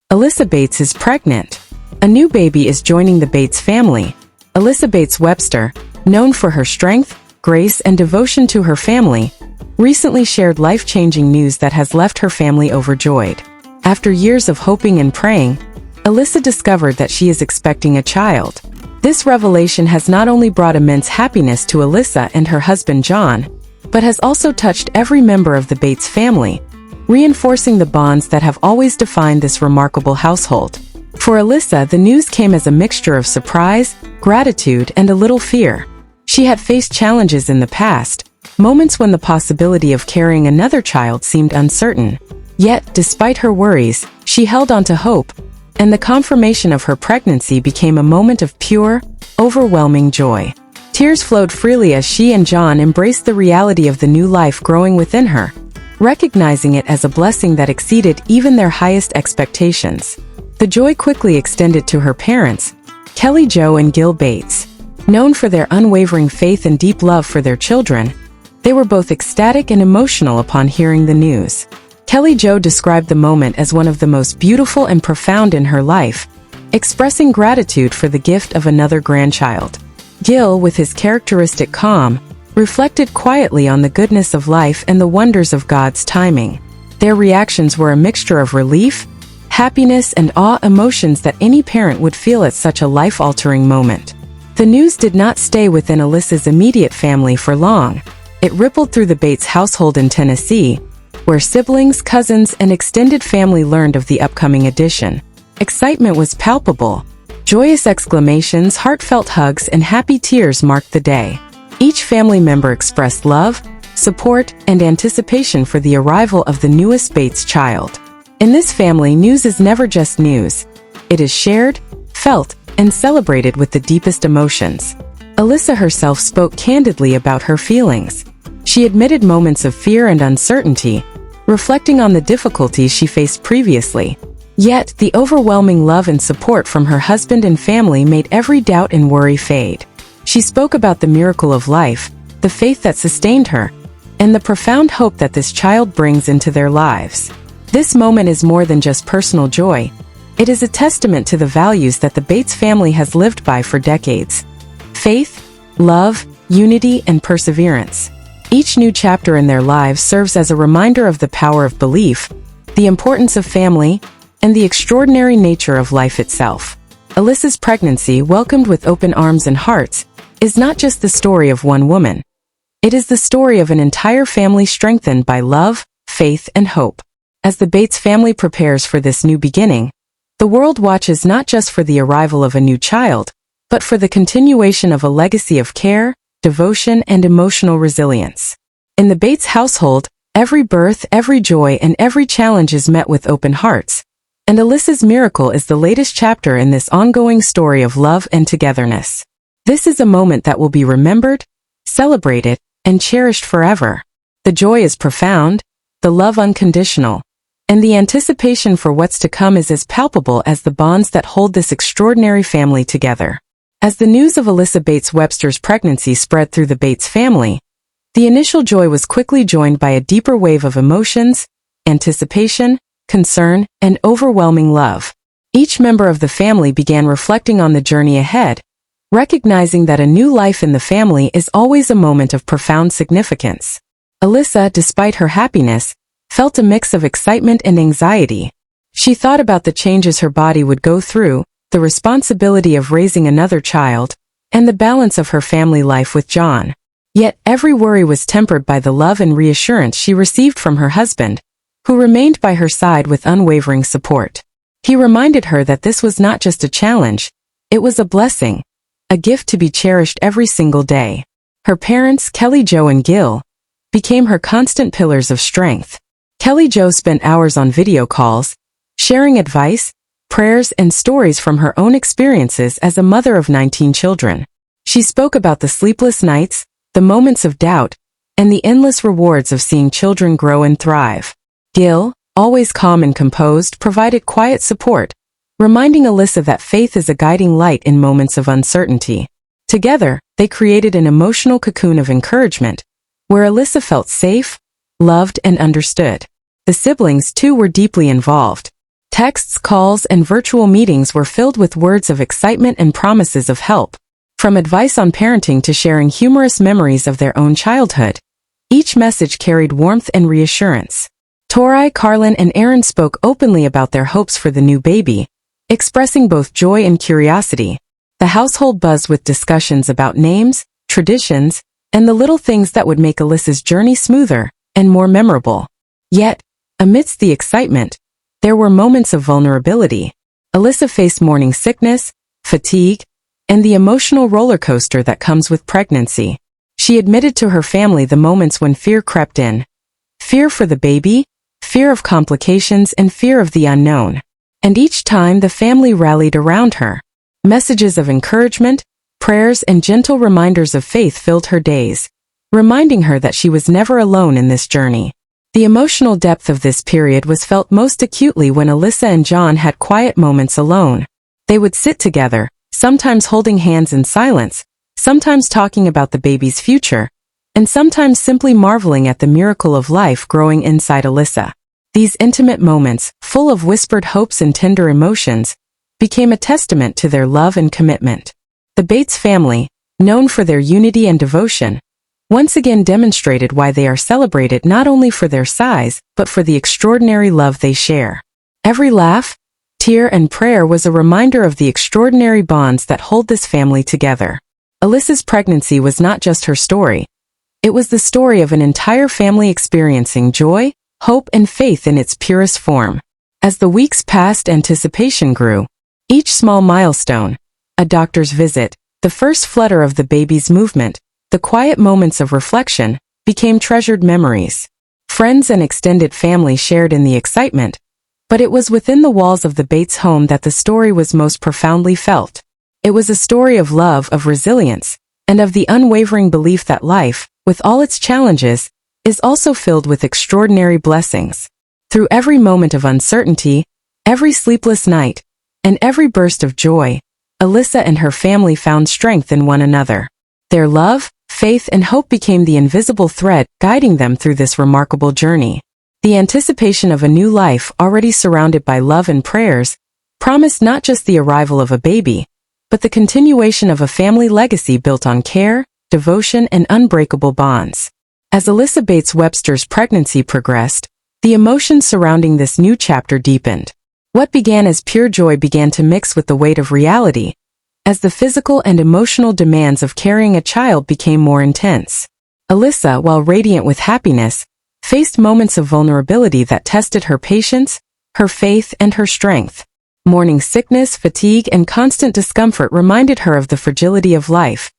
Alyssa Bates is pregnant. A new baby is joining the Bates family. Alyssa Bates Webster, known for her strength, grace, and devotion to her family, recently shared life-changing news that has left her family overjoyed. After years of hoping and praying, Alyssa discovered that she is expecting a child. This revelation has not only brought immense happiness to Alyssa and her husband John, but has also touched every member of the Bates family, reinforcing the bonds that have always defined this remarkable household. For Alyssa, the news came as a mixture of surprise, gratitude, and a little fear. She had faced challenges in the past, moments when the possibility of carrying another child seemed uncertain. Yet, despite her worries, she held on to hope, and the confirmation of her pregnancy became a moment of pure, overwhelming joy. Tears flowed freely as she and John embraced the reality of the new life growing within her, recognizing it as a blessing that exceeded even their highest expectations. The joy quickly extended to her parents, Kelly Jo and Gil Bates. Known for their unwavering faith and deep love for their children, they were both ecstatic and emotional upon hearing the news. Kelly Jo described the moment as one of the most beautiful and profound in her life, expressing gratitude for the gift of another grandchild. Gil, with his characteristic calm, reflected quietly on the goodness of life and the wonders of God's timing. Their reactions were a mixture of relief, happiness, and awe, emotions that any parent would feel at such a life-altering moment. The news did not stay within Alyssa's immediate family for long. It rippled through the Bates household in Tennessee, where siblings, cousins, and extended family learned of the upcoming addition. Excitement was palpable. Joyous exclamations, heartfelt hugs, and happy tears marked the day. Each family member expressed love, support, and anticipation for the arrival of the newest Bates child. In this family, news is never just news. It is shared, felt, and celebrated with the deepest emotions. Alyssa herself spoke candidly about her feelings. She admitted moments of fear and uncertainty, reflecting on the difficulties she faced previously. Yet, the overwhelming love and support from her husband and family made every doubt and worry fade. She spoke about the miracle of life, the faith that sustained her, and the profound hope that this child brings into their lives. This moment is more than just personal joy. It is a testament to the values that the Bates family has lived by for decades: faith, love, unity, and perseverance. Each new chapter in their lives serves as a reminder of the power of belief, the importance of family, and the extraordinary nature of life itself. Alyssa's pregnancy, welcomed with open arms and hearts, is not just the story of one woman. It is the story of an entire family strengthened by love, faith, and hope. As the Bates family prepares for this new beginning, the world watches not just for the arrival of a new child, but for the continuation of a legacy of care, devotion, and emotional resilience. In the Bates household, every birth, every joy, and every challenge is met with open hearts, and Alyssa's miracle is the latest chapter in this ongoing story of love and togetherness. This is a moment that will be remembered, celebrated, and cherished forever. The joy is profound, the love unconditional, and the anticipation for what's to come is as palpable as the bonds that hold this extraordinary family together. As the news of Alyssa Bates Webster's pregnancy spread through the Bates family, the initial joy was quickly joined by a deeper wave of emotions, anticipation, concern, and overwhelming love. Each member of the family began reflecting on the journey ahead, recognizing that a new life in the family is always a moment of profound significance. Alyssa, despite her happiness, felt a mix of excitement and anxiety. She thought about the changes her body would go through, the responsibility of raising another child, and the balance of her family life with John. Yet every worry was tempered by the love and reassurance she received from her husband, who remained by her side with unwavering support. He reminded her that this was not just a challenge, it was a blessing, a gift to be cherished every single day. Her parents, Kelly Jo and Gil, became her constant pillars of strength. Kelly Jo spent hours on video calls, sharing advice, prayers, and stories from her own experiences as a mother of 19 children. She spoke about the sleepless nights, the moments of doubt, and the endless rewards of seeing children grow and thrive. Gil, always calm and composed, provided quiet support, reminding Alyssa that faith is a guiding light in moments of uncertainty. Together, they created an emotional cocoon of encouragement, where Alyssa felt safe, loved, and understood. The siblings, too, were deeply involved. Texts, calls, and virtual meetings were filled with words of excitement and promises of help. From advice on parenting to sharing humorous memories of their own childhood, each message carried warmth and reassurance. Tori, Carlin, and Aaron spoke openly about their hopes for the new baby, expressing both joy and curiosity. The household buzzed with discussions about names, traditions, and the little things that would make Alyssa's journey smoother and more memorable. Yet, amidst the excitement, there were moments of vulnerability. Alyssa faced morning sickness, fatigue, and the emotional roller coaster that comes with pregnancy. She admitted to her family the moments when fear crept in. Fear for the baby, fear of complications, and fear of the unknown. And each time the family rallied around her. Messages of encouragement, prayers, and gentle reminders of faith filled her days, reminding her that she was never alone in this journey. The emotional depth of this period was felt most acutely when Alyssa and John had quiet moments alone. They would sit together, sometimes holding hands in silence, sometimes talking about the baby's future, and sometimes simply marveling at the miracle of life growing inside Alyssa. These intimate moments, full of whispered hopes and tender emotions, became a testament to their love and commitment. The Bates family, known for their unity and devotion, once again demonstrated why they are celebrated not only for their size, but for the extraordinary love they share. Every laugh, tear, and prayer was a reminder of the extraordinary bonds that hold this family together. Alyssa's pregnancy was not just her story. It was the story of an entire family experiencing joy, hope, and faith in its purest form. As the weeks passed, anticipation grew. Each small milestone, a doctor's visit, the first flutter of the baby's movement, the quiet moments of reflection, became treasured memories. Friends and extended family shared in the excitement, but it was within the walls of the Bates home that the story was most profoundly felt. It was a story of love, of resilience, and of the unwavering belief that life, with all its challenges, is also filled with extraordinary blessings. Through every moment of uncertainty, every sleepless night, and every burst of joy, Alyssa and her family found strength in one another. Their love, faith, and hope became the invisible thread guiding them through this remarkable journey. The anticipation of a new life, already surrounded by love and prayers, promised not just the arrival of a baby, but the continuation of a family legacy built on care, devotion, and unbreakable bonds. As Alyssa Bates Webster's pregnancy progressed, the emotions surrounding this new chapter deepened. What began as pure joy began to mix with the weight of reality, as the physical and emotional demands of carrying a child became more intense. Alyssa, while radiant with happiness, faced moments of vulnerability that tested her patience, her faith, and her strength. Morning sickness, fatigue, and constant discomfort reminded her of the fragility of life,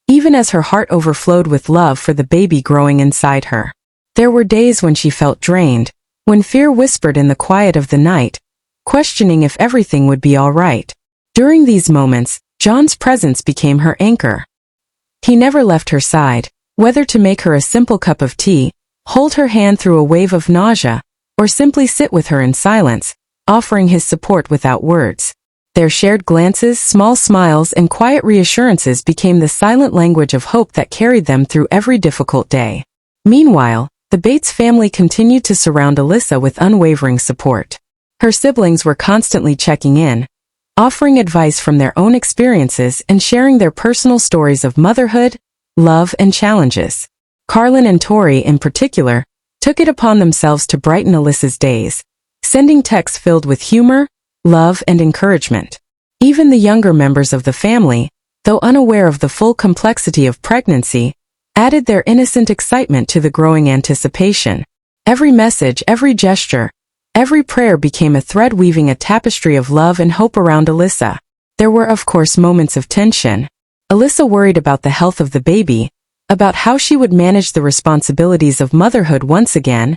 even as her heart overflowed with love for the baby growing inside her. There were days when she felt drained, when fear whispered in the quiet of the night, questioning if everything would be all right. During these moments, John's presence became her anchor. He never left her side, whether to make her a simple cup of tea, hold her hand through a wave of nausea, or simply sit with her in silence, offering his support without words. Their shared glances, small smiles, and quiet reassurances became the silent language of hope that carried them through every difficult day. Meanwhile, the Bates family continued to surround Alyssa with unwavering support. Her siblings were constantly checking in, offering advice from their own experiences and sharing their personal stories of motherhood, love, and challenges. Carlin and Tori, in particular, took it upon themselves to brighten Alyssa's days, sending texts filled with humor, love, and encouragement. Even the younger members of the family, though unaware of the full complexity of pregnancy, added their innocent excitement to the growing anticipation. Every message, every gesture, every prayer became a thread weaving a tapestry of love and hope around Alyssa. There were, of course, moments of tension. Alyssa worried about the health of the baby, about how she would manage the responsibilities of motherhood once again,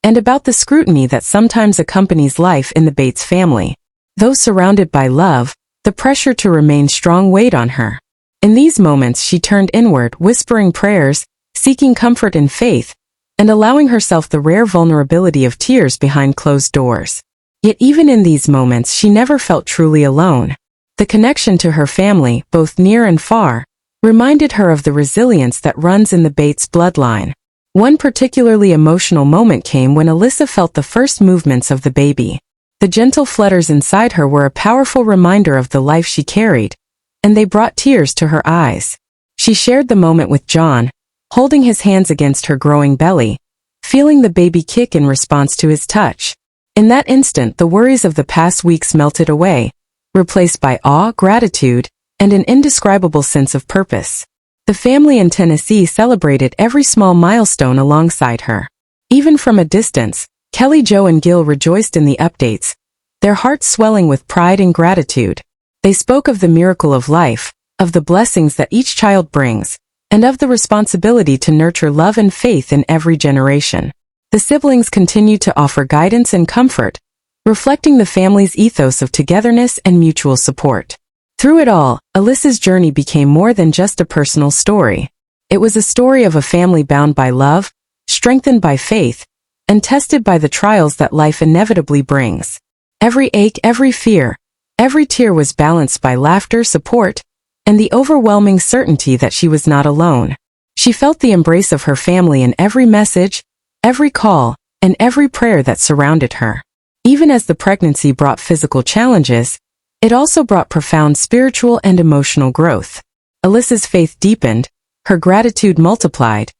and about the scrutiny that sometimes accompanies life in the Bates family. Though surrounded by love, the pressure to remain strong weighed on her. In these moments she turned inward, whispering prayers, seeking comfort in faith, and allowing herself the rare vulnerability of tears behind closed doors. Yet even in these moments she never felt truly alone. The connection to her family, both near and far, reminded her of the resilience that runs in the Bates bloodline. One particularly emotional moment came when Alyssa felt the first movements of the baby. The gentle flutters inside her were a powerful reminder of the life she carried, and they brought tears to her eyes. She shared the moment with John, holding his hands against her growing belly, feeling the baby kick in response to his touch. In that instant, the worries of the past weeks melted away, replaced by awe, gratitude, and an indescribable sense of purpose. The family in Tennessee celebrated every small milestone alongside her. Even from a distance, Kelly, Joe, and Gil rejoiced in the updates, their hearts swelling with pride and gratitude. They spoke of the miracle of life, of the blessings that each child brings, and of the responsibility to nurture love and faith in every generation. The siblings continued to offer guidance and comfort, reflecting the family's ethos of togetherness and mutual support. Through it all, Alyssa's journey became more than just a personal story. It was a story of a family bound by love, strengthened by faith, and tested by the trials that life inevitably brings. Every ache, every fear, every tear was balanced by laughter, support, and the overwhelming certainty that she was not alone. She felt the embrace of her family in every message, every call, and every prayer that surrounded her. Even as the pregnancy brought physical challenges, it also brought profound spiritual and emotional growth. Alyssa's faith deepened, her gratitude multiplied,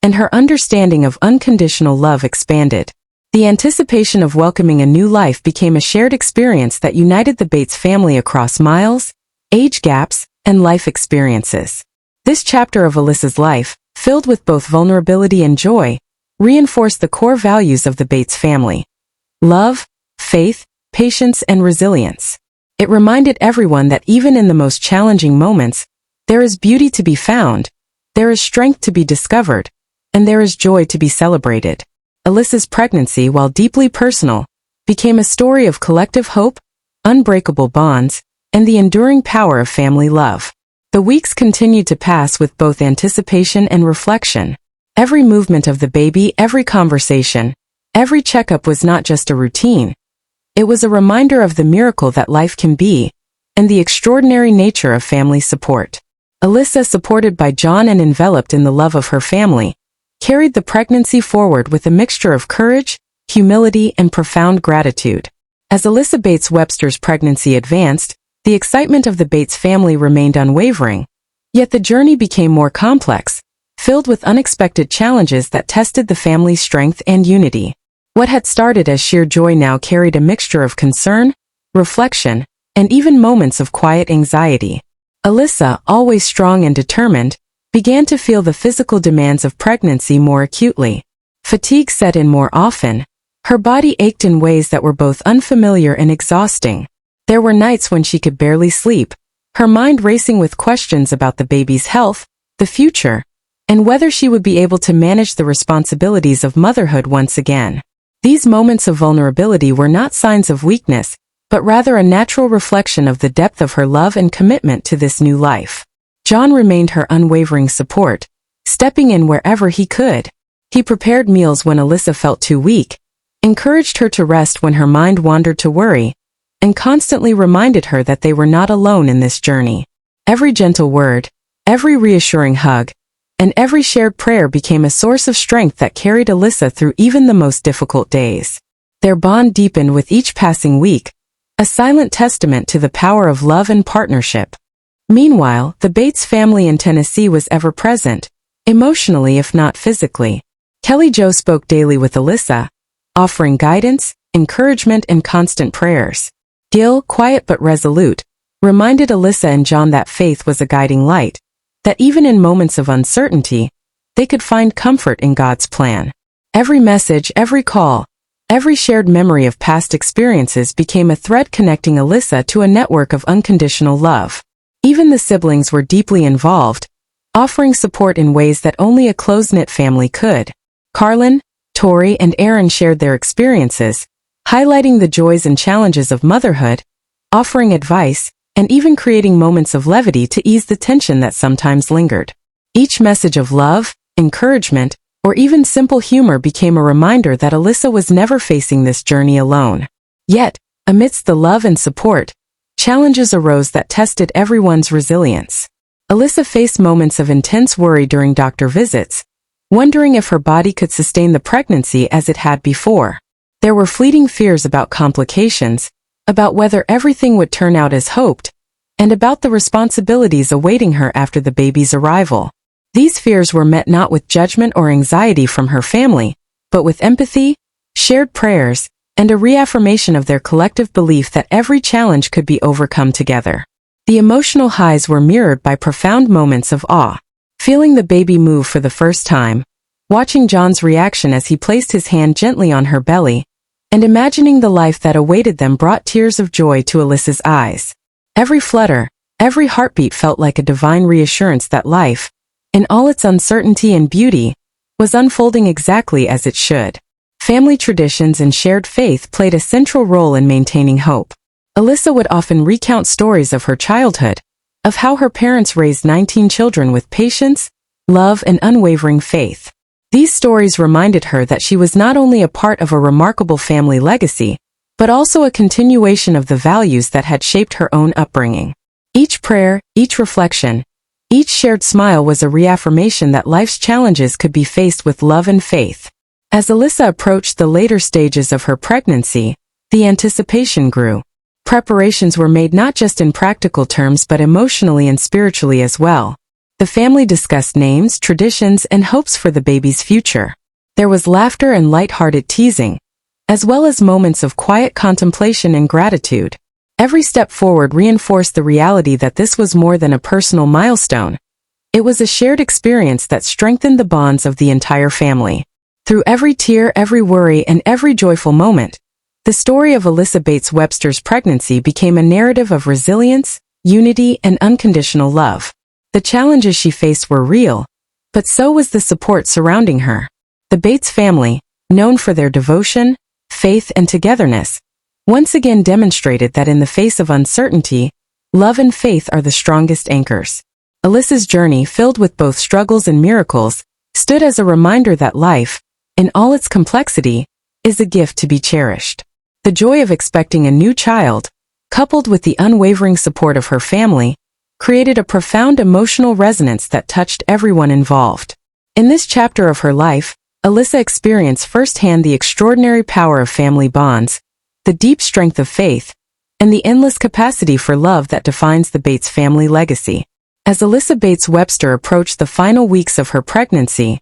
and her understanding of unconditional love expanded. The anticipation of welcoming a new life became a shared experience that united the Bates family across miles, age gaps, and life experiences. This chapter of Alyssa's life, filled with both vulnerability and joy, reinforced the core values of the Bates family: love, faith, patience, and resilience. It reminded everyone that even in the most challenging moments, there is beauty to be found, there is strength to be discovered, and there is joy to be celebrated. Alyssa's pregnancy, while deeply personal, became a story of collective hope, unbreakable bonds, and the enduring power of family love. The weeks continued to pass with both anticipation and reflection. Every movement of the baby, every conversation, every checkup was not just a routine. It was a reminder of the miracle that life can be, and the extraordinary nature of family support. Alyssa, supported by John and enveloped in the love of her family, carried the pregnancy forward with a mixture of courage, humility, and profound gratitude. As Alyssa Bates Webster's pregnancy advanced, the excitement of the Bates family remained unwavering, yet the journey became more complex, filled with unexpected challenges that tested the family's strength and unity. What had started as sheer joy now carried a mixture of concern, reflection, and even moments of quiet anxiety. Alyssa, always strong and determined, began to feel the physical demands of pregnancy more acutely. Fatigue set in more often. Her body ached in ways that were both unfamiliar and exhausting. There were nights when she could barely sleep, her mind racing with questions about the baby's health, the future, and whether she would be able to manage the responsibilities of motherhood once again. These moments of vulnerability were not signs of weakness, but rather a natural reflection of the depth of her love and commitment to this new life. John remained her unwavering support, stepping in wherever he could. He prepared meals when Alyssa felt too weak, encouraged her to rest when her mind wandered to worry, and constantly reminded her that they were not alone in this journey. Every gentle word, every reassuring hug, and every shared prayer became a source of strength that carried Alyssa through even the most difficult days. Their bond deepened with each passing week, a silent testament to the power of love and partnership. Meanwhile, the Bates family in Tennessee was ever present, emotionally if not physically. Kelly Jo spoke daily with Alyssa, offering guidance, encouragement, and constant prayers. Gil, quiet but resolute, reminded Alyssa and John that faith was a guiding light, that even in moments of uncertainty, they could find comfort in God's plan. Every message, every call, every shared memory of past experiences became a thread connecting Alyssa to a network of unconditional love. Even the siblings were deeply involved, offering support in ways that only a close-knit family could. Carlin, Tori, and Aaron shared their experiences, highlighting the joys and challenges of motherhood, offering advice, and even creating moments of levity to ease the tension that sometimes lingered. Each message of love, encouragement, or even simple humor became a reminder that Alyssa was never facing this journey alone. Yet, amidst the love and support, challenges arose that tested everyone's resilience. Alyssa faced moments of intense worry during doctor visits, wondering if her body could sustain the pregnancy as it had before. There were fleeting fears about complications, about whether everything would turn out as hoped, and about the responsibilities awaiting her after the baby's arrival. These fears were met not with judgment or anxiety from her family, but with empathy, shared prayers, and a reaffirmation of their collective belief that every challenge could be overcome together. The emotional highs were mirrored by profound moments of awe. Feeling the baby move for the first time, watching John's reaction as he placed his hand gently on her belly, and imagining the life that awaited them brought tears of joy to Alyssa's eyes. Every flutter, every heartbeat felt like a divine reassurance that life, in all its uncertainty and beauty, was unfolding exactly as it should. Family traditions and shared faith played a central role in maintaining hope. Alyssa would often recount stories of her childhood, of how her parents raised 19 children with patience, love, and unwavering faith. These stories reminded her that she was not only a part of a remarkable family legacy, but also a continuation of the values that had shaped her own upbringing. Each prayer, each reflection, each shared smile was a reaffirmation that life's challenges could be faced with love and faith. As Alyssa approached the later stages of her pregnancy, the anticipation grew. Preparations were made not just in practical terms but emotionally and spiritually as well. The family discussed names, traditions, and hopes for the baby's future. There was laughter and light-hearted teasing, as well as moments of quiet contemplation and gratitude. Every step forward reinforced the reality that this was more than a personal milestone. It was a shared experience that strengthened the bonds of the entire family. Through every tear, every worry, and every joyful moment, the story of Alyssa Bates Webster's pregnancy became a narrative of resilience, unity, and unconditional love. The challenges she faced were real, but so was the support surrounding her. The Bates family, known for their devotion, faith, and togetherness, once again demonstrated that in the face of uncertainty, love and faith are the strongest anchors. Alyssa's journey, filled with both struggles and miracles, stood as a reminder that life, in all its complexity, is a gift to be cherished. The joy of expecting a new child, coupled with the unwavering support of her family, created a profound emotional resonance that touched everyone involved. In this chapter of her life, Alyssa experienced firsthand the extraordinary power of family bonds, the deep strength of faith, and the endless capacity for love that defines the Bates family legacy. As Alyssa Bates Webster approached the final weeks of her pregnancy,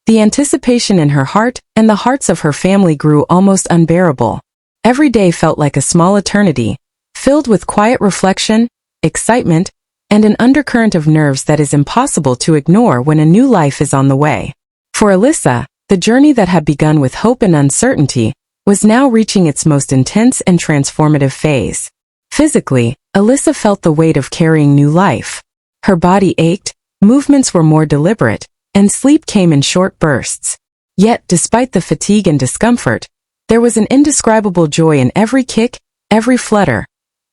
the anticipation in her heart and the hearts of her family grew almost unbearable. Every day felt like a small eternity, filled with quiet reflection, excitement, and an undercurrent of nerves that is impossible to ignore when a new life is on the way. For Alyssa, the journey that had begun with hope and uncertainty was now reaching its most intense and transformative phase. Physically, Alyssa felt the weight of carrying new life. Her body ached, movements were more deliberate, and sleep came in short bursts. Yet, despite the fatigue and discomfort, there was an indescribable joy in every kick, every flutter,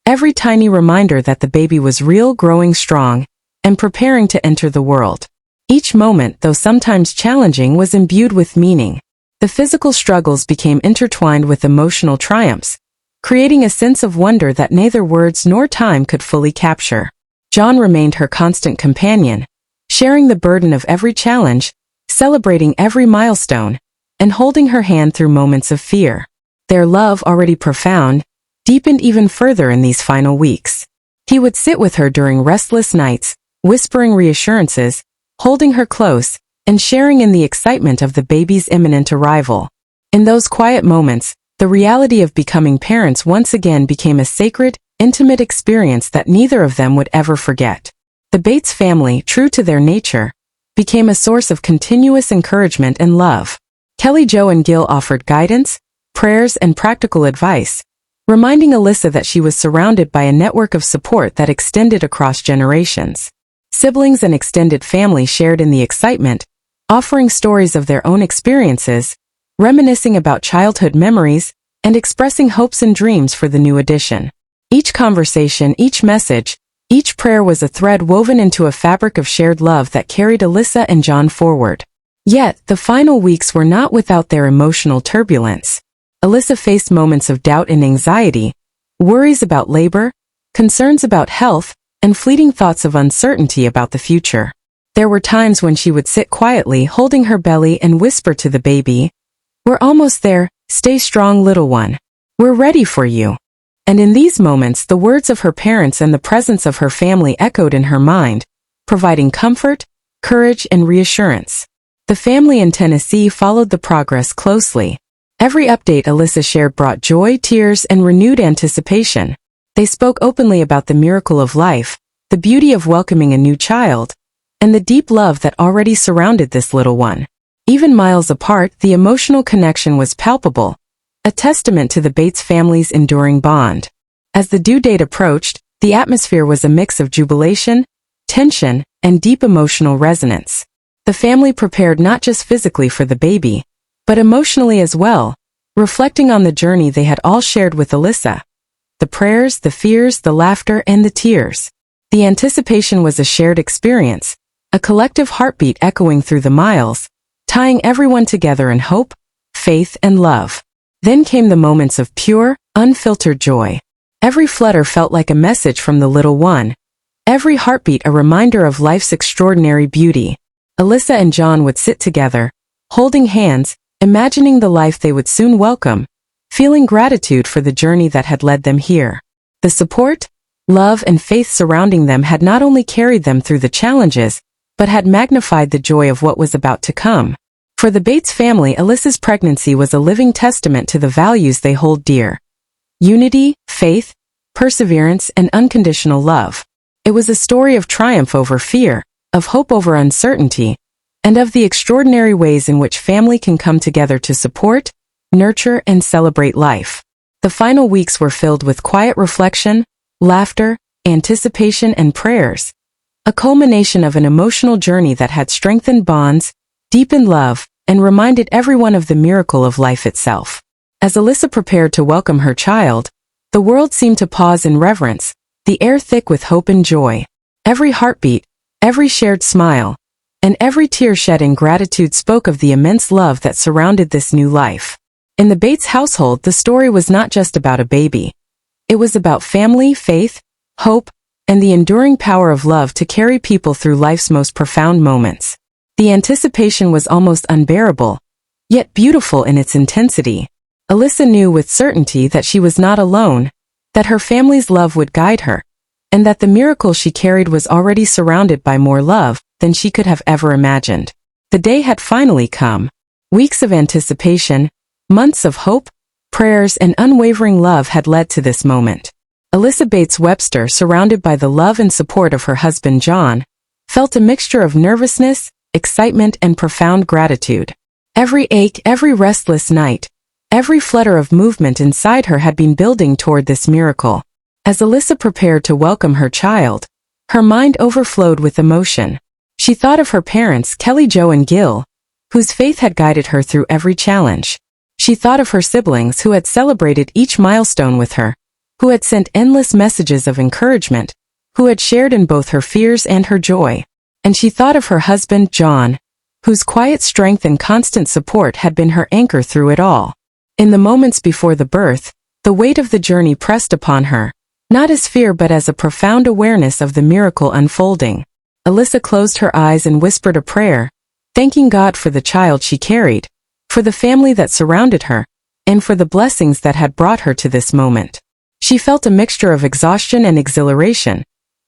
every tiny reminder that the baby was real, growing strong, and preparing to enter the world. Each moment, though sometimes challenging, was imbued with meaning. The physical struggles became intertwined with emotional triumphs, creating a sense of wonder that neither words nor time could fully capture. John remained her constant companion, sharing the burden of every challenge, celebrating every milestone, and holding her hand through moments of fear. Their love, already profound, deepened even further in these final weeks. He would sit with her during restless nights, whispering reassurances, holding her close, and sharing in the excitement of the baby's imminent arrival. In those quiet moments, the reality of becoming parents once again became a sacred, intimate experience that neither of them would ever forget. The Bates family, true to their nature, became a source of continuous encouragement and love. Kelly Jo and Gil offered guidance, prayers, and practical advice, reminding Alyssa that she was surrounded by a network of support that extended across generations. Siblings and extended family shared in the excitement, offering stories of their own experiences, reminiscing about childhood memories, and expressing hopes and dreams for the new addition. Each conversation, each message, each prayer was a thread woven into a fabric of shared love that carried Alyssa and John forward. Yet, the final weeks were not without their emotional turbulence. Alyssa faced moments of doubt and anxiety, worries about labor, concerns about health, and fleeting thoughts of uncertainty about the future. There were times when she would sit quietly holding her belly and whisper to the baby, "We're almost there, "Stay strong, little one. We're ready for you." And in these moments, the words of her parents and the presence of her family echoed in her mind, providing comfort, courage, and reassurance. The family in Tennessee followed the progress closely. Every update Alyssa shared brought joy, tears, and renewed anticipation. They spoke openly about the miracle of life, the beauty of welcoming a new child, and the deep love that already surrounded this little one. Even miles apart, the emotional connection was palpable, a testament to the Bates family's enduring bond. As the due date approached, the atmosphere was a mix of jubilation, tension, and deep emotional resonance. The family prepared not just physically for the baby, but emotionally as well, reflecting on the journey they had all shared with Alyssa. The prayers, the fears, the laughter, and the tears. The anticipation was a shared experience, a collective heartbeat echoing through the miles, tying everyone together in hope, faith, and love. Then came the moments of pure, unfiltered joy. Every flutter felt like a message from the little one, every heartbeat a reminder of life's extraordinary beauty. Alyssa and John would sit together, holding hands, imagining the life they would soon welcome, feeling gratitude for the journey that had led them here. The support, love, and faith surrounding them had not only carried them through the challenges, but had magnified the joy of what was about to come. For the Bates family, Alyssa's pregnancy was a living testament to the values they hold dear: unity, faith, perseverance, and unconditional love. It was a story of triumph over fear, of hope over uncertainty, and of the extraordinary ways in which family can come together to support, nurture, and celebrate life. The final weeks were filled with quiet reflection, laughter, anticipation, and prayers, a culmination of an emotional journey that had strengthened bonds, deepened love, and reminded everyone of the miracle of life itself. As Alyssa prepared to welcome her child, the world seemed to pause in reverence, the air thick with hope and joy. Every heartbeat, every shared smile, and every tear shed in gratitude spoke of the immense love that surrounded this new life. In the Bates household, the story was not just about a baby. It was about family, faith, hope, and the enduring power of love to carry people through life's most profound moments. The anticipation was almost unbearable, yet beautiful in its intensity. Alyssa knew with certainty that she was not alone, that her family's love would guide her, and that the miracle she carried was already surrounded by more love than she could have ever imagined. The day had finally come. Weeks of anticipation, months of hope, prayers, and unwavering love had led to this moment. Alyssa Bates Webster, surrounded by the love and support of her husband John, felt a mixture of nervousness, excitement, and profound gratitude. Every ache, every restless night, every flutter of movement inside her had been building toward this miracle. As Alyssa prepared to welcome her child, her mind overflowed with emotion. She thought of her parents, Kelly, Joe, and Gil, whose faith had guided her through every challenge. She thought of her siblings who had celebrated each milestone with her, who had sent endless messages of encouragement, who had shared in both her fears and her joy. And she thought of her husband, John, whose quiet strength and constant support had been her anchor through it all. In the moments before the birth, the weight of the journey pressed upon her, not as fear but as a profound awareness of the miracle unfolding. Alyssa closed her eyes and whispered a prayer, thanking God for the child she carried, for the family that surrounded her, and for the blessings that had brought her to this moment. She felt a mixture of exhaustion and exhilaration,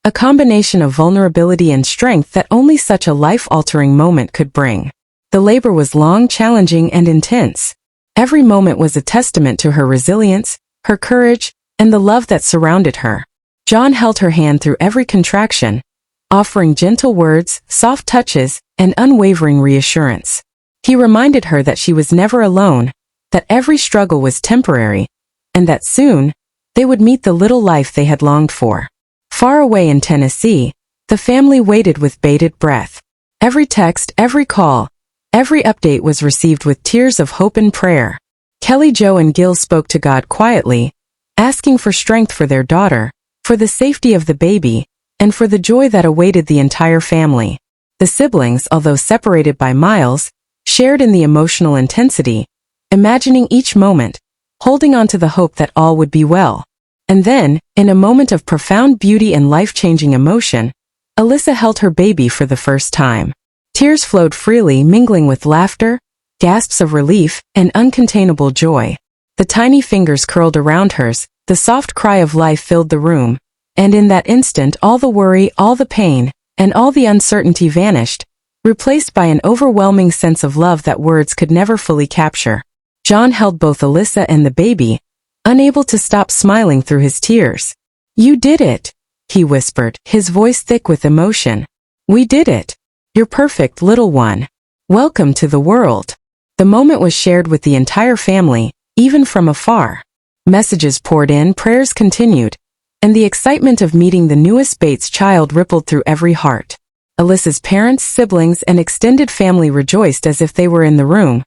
a combination of vulnerability and strength that only such a life-altering moment could bring. The labor was long, challenging, and intense. Every moment was a testament to her resilience, her courage, and the love that surrounded her. John held her hand through every contraction, offering gentle words, soft touches, and unwavering reassurance. He reminded her that she was never alone, that every struggle was temporary, and that soon, they would meet the little life they had longed for. Far away in Tennessee, the family waited with bated breath. Every text, every call, every update was received with tears of hope and prayer. Kelly, Joe, and Gil spoke to God quietly, asking for strength for their daughter, for the safety of the baby, and for the joy that awaited the entire family. The siblings, although separated by miles, shared in the emotional intensity, imagining each moment, holding on to the hope that all would be well. And then, in a moment of profound beauty and life-changing emotion, Alyssa held her baby for the first time. Tears flowed freely, mingling with laughter, gasps of relief, and uncontainable joy. The tiny fingers curled around hers, the soft cry of life filled the room, and in that instant all the worry, all the pain, and all the uncertainty vanished, replaced by an overwhelming sense of love that words could never fully capture. John held both Alyssa and the baby, unable to stop smiling through his tears. "You did it," he whispered, his voice thick with emotion. "We did it. You're perfect, little one. Welcome to the world." The moment was shared with the entire family, even from afar. Messages poured in, prayers continued, and the excitement of meeting the newest Bates child rippled through every heart. Alyssa's parents, siblings, and extended family rejoiced as if they were in the room,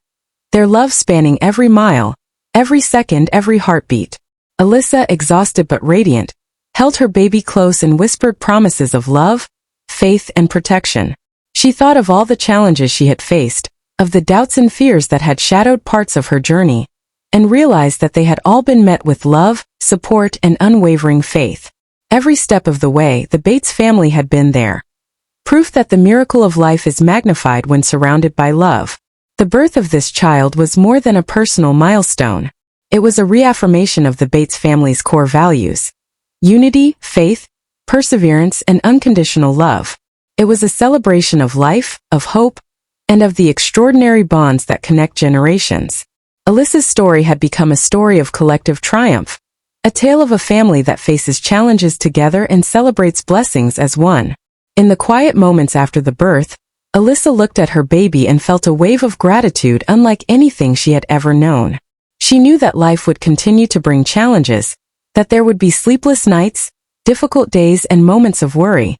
their love spanning every mile, every second, every heartbeat. Alyssa, exhausted but radiant, held her baby close and whispered promises of love, faith, and protection. She thought of all the challenges she had faced, of the doubts and fears that had shadowed parts of her journey, and realized that they had all been met with love, support, and unwavering faith. Every step of the way, the Bates family had been there. Proof that the miracle of life is magnified when surrounded by love. The birth of this child was more than a personal milestone. It was a reaffirmation of the Bates family's core values: unity, faith, perseverance, and unconditional love. It was a celebration of life, of hope, and of the extraordinary bonds that connect generations. Alyssa's story had become a story of collective triumph, a tale of a family that faces challenges together and celebrates blessings as one. In the quiet moments after the birth, Alyssa looked at her baby and felt a wave of gratitude unlike anything she had ever known. She knew that life would continue to bring challenges, that there would be sleepless nights, difficult days, and moments of worry.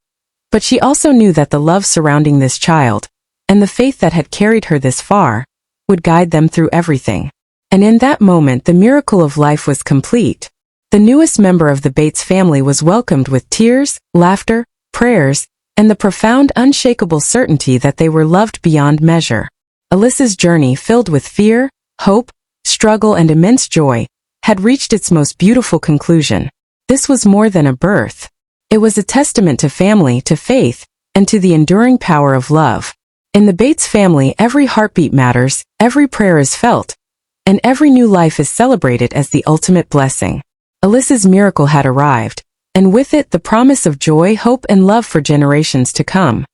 But she also knew that the love surrounding this child, and the faith that had carried her this far, would guide them through everything. And in that moment the miracle of life was complete. The newest member of the Bates family was welcomed with tears, laughter, prayers, and the profound, unshakable certainty that they were loved beyond measure. Alyssa's journey, filled with fear, hope, struggle, and immense joy, had reached its most beautiful conclusion. This was more than a birth. It was a testament to family, to faith, and to the enduring power of love. In the Bates family, every heartbeat matters, every prayer is felt, and every new life is celebrated as the ultimate blessing. Alyssa's miracle had arrived, and with it the promise of joy, hope, and love for generations to come.